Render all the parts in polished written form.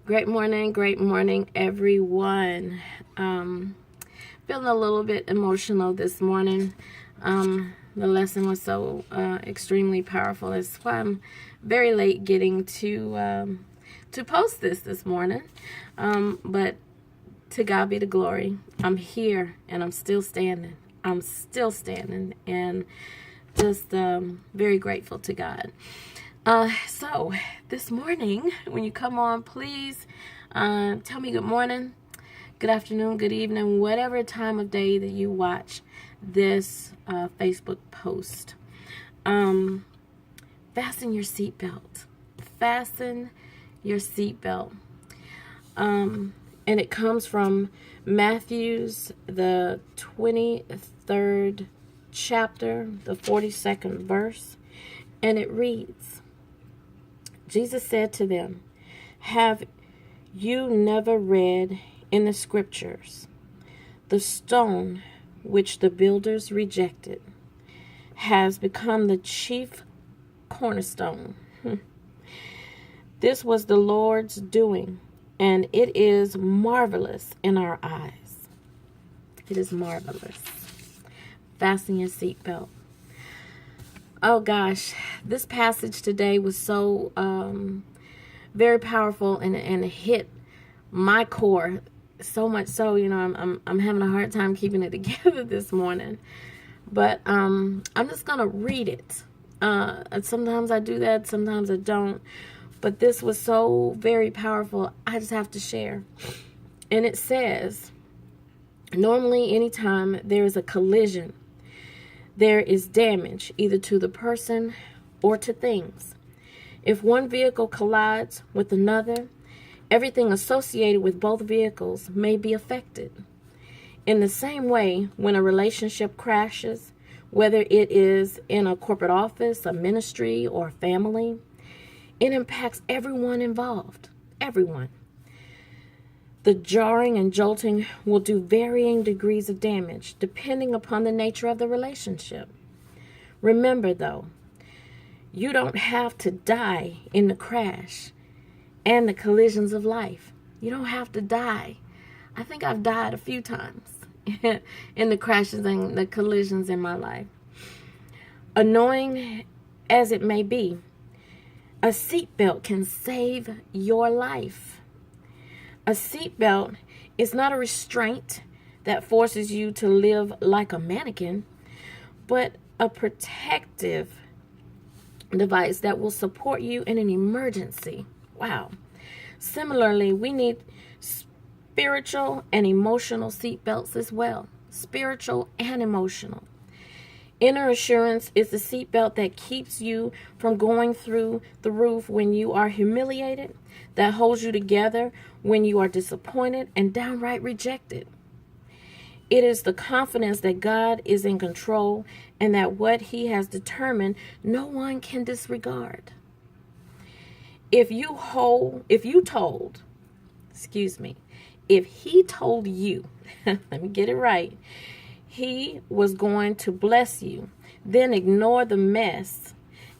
Great morning, everyone. Feeling a little bit emotional this morning. The lesson was so extremely powerful. That's why I'm very late getting to post this morning. But to God be the glory. I'm here and I'm still standing. And just very grateful to God. So this morning, when you come on, please tell me good morning, good afternoon, good evening, whatever time of day that you watch this Facebook post. Fasten your seatbelt. Fasten your seatbelt. And it comes from Matthew's, the 23rd chapter, the 42nd verse, and it reads, Jesus said to them, "Have you never read in the scriptures, the stone which the builders rejected has become the chief cornerstone? This was the Lord's doing, and it is marvelous in our eyes." It is marvelous. Fasten your seatbelt. Oh gosh, this passage today was so very powerful and it hit my core so much so, I'm having a hard time keeping it together this morning. But I'm just gonna read it. Sometimes I do that, sometimes I don't. But this was so very powerful, I just have to share. And it says, normally anytime there is a collision, there is damage either to the person or to things. If one vehicle collides with another, everything associated with both vehicles may be affected. In the same way, when a relationship crashes, whether it is in a corporate office, a ministry, or a family, it impacts everyone involved. Everyone. The jarring and jolting will do varying degrees of damage depending upon the nature of the relationship. Remember, though, you don't have to die in the crash and the collisions of life. You don't have to die. I think I've died a few times in the crashes and the collisions in my life. Annoying as it may be, a seatbelt can save your life. A seatbelt is not a restraint that forces you to live like a mannequin, but a protective device that will support you in an emergency. Wow. Similarly, we need spiritual and emotional seatbelts as well. Spiritual and emotional. Inner assurance is the seatbelt that keeps you from going through the roof when you are humiliated, that holds you together when you are disappointed and downright rejected. It is the confidence that God is in control and that what He has determined no one can disregard. If He told you, let me get it right, He was going to bless you, then ignore the mess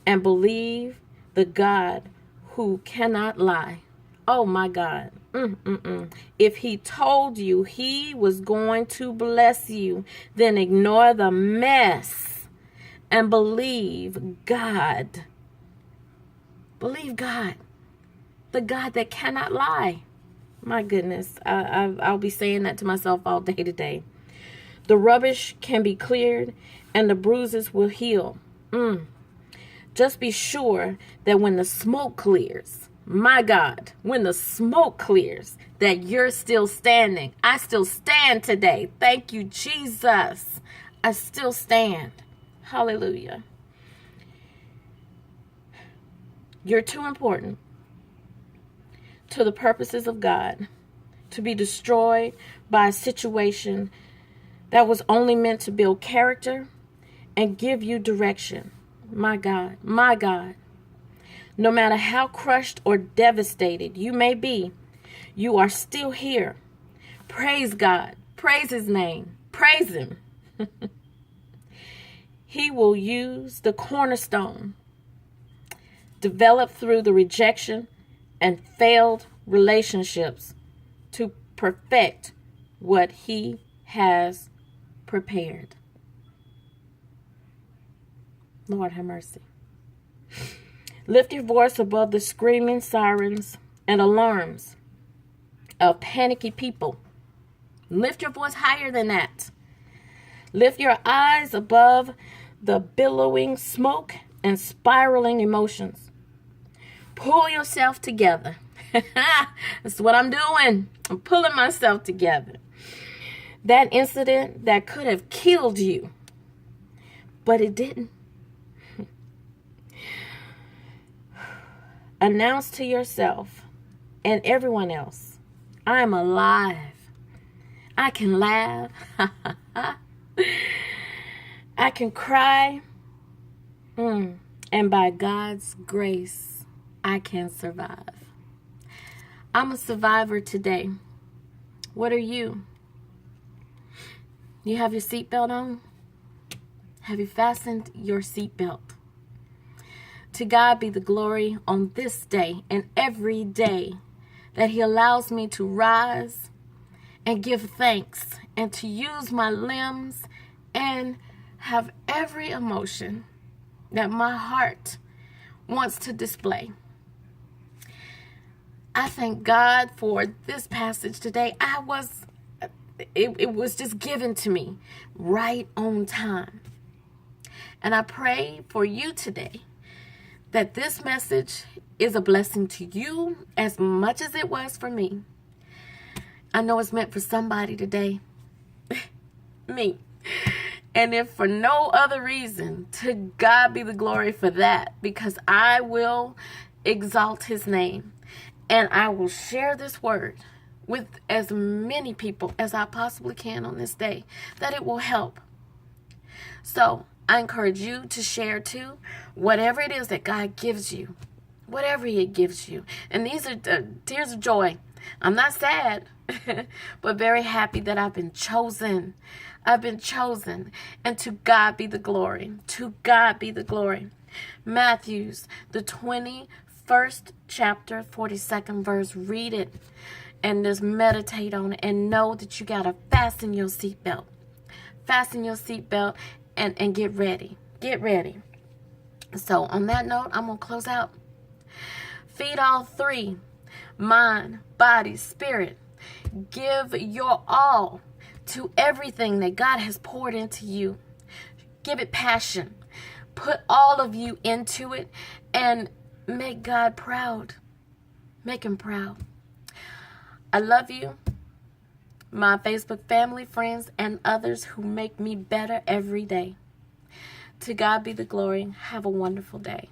and believe the God who cannot lie. Oh my God. If He told you He was going to bless you, then ignore the mess and believe God. Believe God. The God that cannot lie. My goodness. I'll be saying that to myself all day today. The rubbish can be cleared and the bruises will heal. Just be sure that when the smoke clears, my God, when the smoke clears, that you're still standing. I still stand today. Thank you, Jesus. I still stand. Hallelujah. You're too important to the purposes of God to be destroyed by a situation that was only meant to build character and give you direction. My God, my God. No matter how crushed or devastated you may be, you are still here. Praise God. Praise His name. Praise Him. He will use the cornerstone developed through the rejection and failed relationships to perfect what he has prepared. Lord have mercy. Lift your voice above the screaming sirens and alarms of panicky people. Lift your voice higher than that. Lift your eyes above the billowing smoke and spiraling emotions. Pull yourself together. That's what I'm doing. I'm pulling myself together. That incident that could have killed you, but it didn't. Announce to yourself and everyone else, I am alive. I can laugh. I can cry. And by God's grace, I can survive. I'm a survivor today. What are you? You have your seatbelt on? Have you fastened your seatbelt? To God be the glory on this day and every day that he allows me to rise and give thanks and to use my limbs and have every emotion that my heart wants to display. I thank God for this passage today. It was just given to me right on time. And I pray for you today that this message is a blessing to you as much as it was for me. I know it's meant for somebody today. Me. And if for no other reason, to God be the glory for that, because I will exalt his name and I will share this word with as many people as I possibly can on this day, that it will help. So I encourage you to share too, whatever it is that God gives you, whatever he gives you. And these are tears of joy. I'm not sad, but very happy that I've been chosen. I've been chosen. And to God be the glory. To God be the glory. Matthew's, the 21st chapter, 42nd verse. Read it and just meditate on it and know that you got to fasten your seatbelt. Fasten your seatbelt and get ready. Get ready. So on that note, I'm going to close out. Feed all three. Mind, body, spirit. Give your all to everything that God has poured into you. Give it passion. Put all of you into it and make God proud. Make him proud. I love you, my Facebook family, friends, and others who make me better every day. To God be the glory. Have a wonderful day.